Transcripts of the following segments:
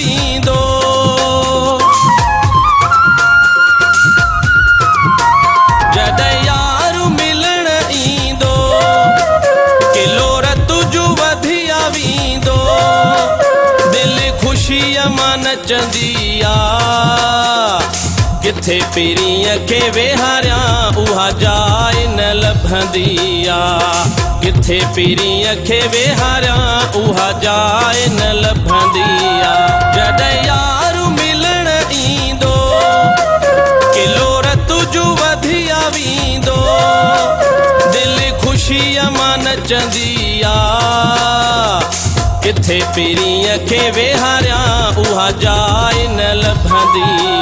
वींदो जॾहिं यार मिलण ईंदो किलो तुझो वधिया वींदो दिल ख़ुशीअ मां नचंदी किथे पीरीअ खे वेहारियां उहा जाइ न लभंदी किथे पीरीअ खे वेहारियां उहा जाइ न लभंदी जॾहिं यार मिलण ईंदो किलो तुझो वधिया वींदो दिल ख़ुशीअ मां नचंदी किथे पीरीअ खे वेहारियां उहा जाइ न लभंदी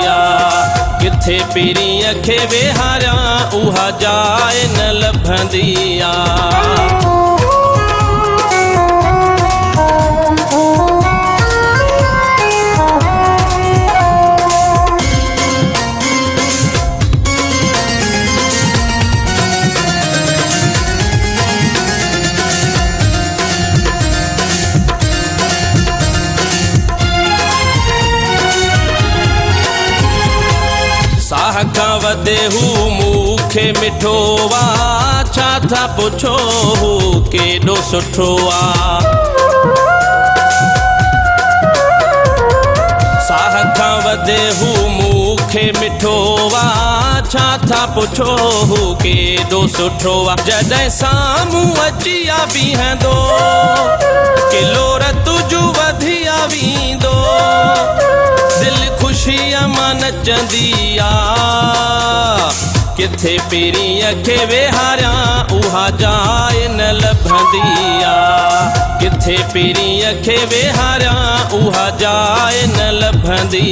किथे पीरीअ खे वेहारियां उहा जाइ न लभंदी साह खां वधे हू मूंखे मिठो छा था पुछो हू केॾो सुठो साह खां वधे हू मूंखे मिठो छा था पुछो हू केॾो सुठो जॾहिं साम्हूं अची बीहंदो किलो तुझो वधिया वींदो दिल ख़ुशीअ मां नचंदी किथे पीरीअ खे वेहारियां उहा जाइ न लभंदी किथे पीरीअ खे वेहारियां उहा जाइ न लभंदी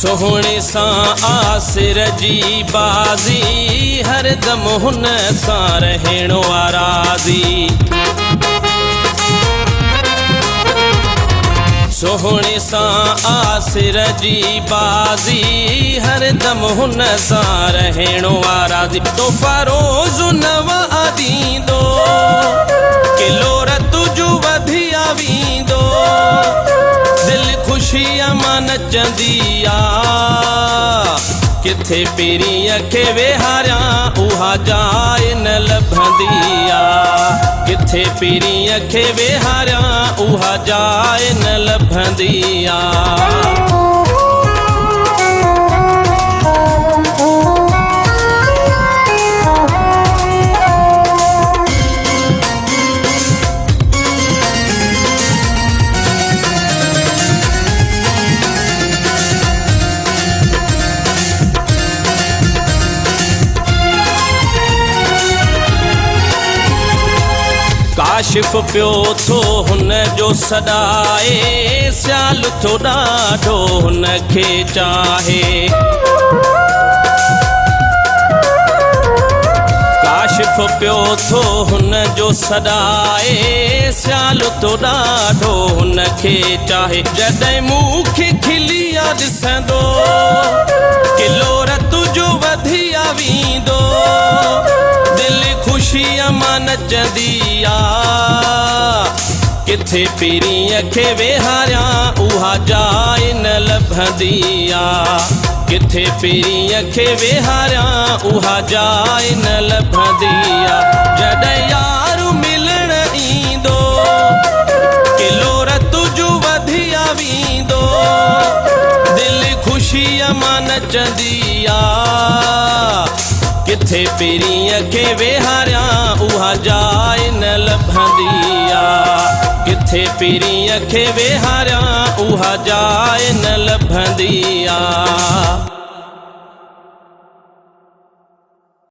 सोहणे सां आसिर जी बाज़ी हरदम हुन सां रहणो राज़ी सोहणे सां आसिर जी बाज़ी हरदम हुन सां रहणो राज़ी तोहफ़ा रोज़ नवां ॾींदो किलो तुझो वधिया वींदो दिल ख़ुशीअ मां नचंदी किथे पीरीअ खे वेहारियां उहा जाइ न लभंदी किथे पीरीअ खे वेहारियां उहा जाइ न लभंदी काशिफ़ पियो थो हुन जो सॾाए सियाल थो ॾाढो हुन खे चाहे काशिफ़ पियो थो हुन जो सॾाए सियाल थो ॾाढो हुन खे चाहे जॾहिं मूंखे खिलिया ॾिसंदो किलो तुझो वधिया वींदो दिल ख़ुशीअ मां नचंदी किथे पीरीअ खे वेहारियां उहा जाइ न लभंदी किथे पीरीअ खे वेहारियां उहा जाइ न लभंदी जॾहिं यार मिलण ईंदो किलो तुझो वधिया वींदो दिल ख़ुशीअ मां नचंदी किथे पीरीअ खे वेहारियां उहा जाइ न लभंदी किथे पीरीअ खे वेहारियां उहा जाइ न लभंदी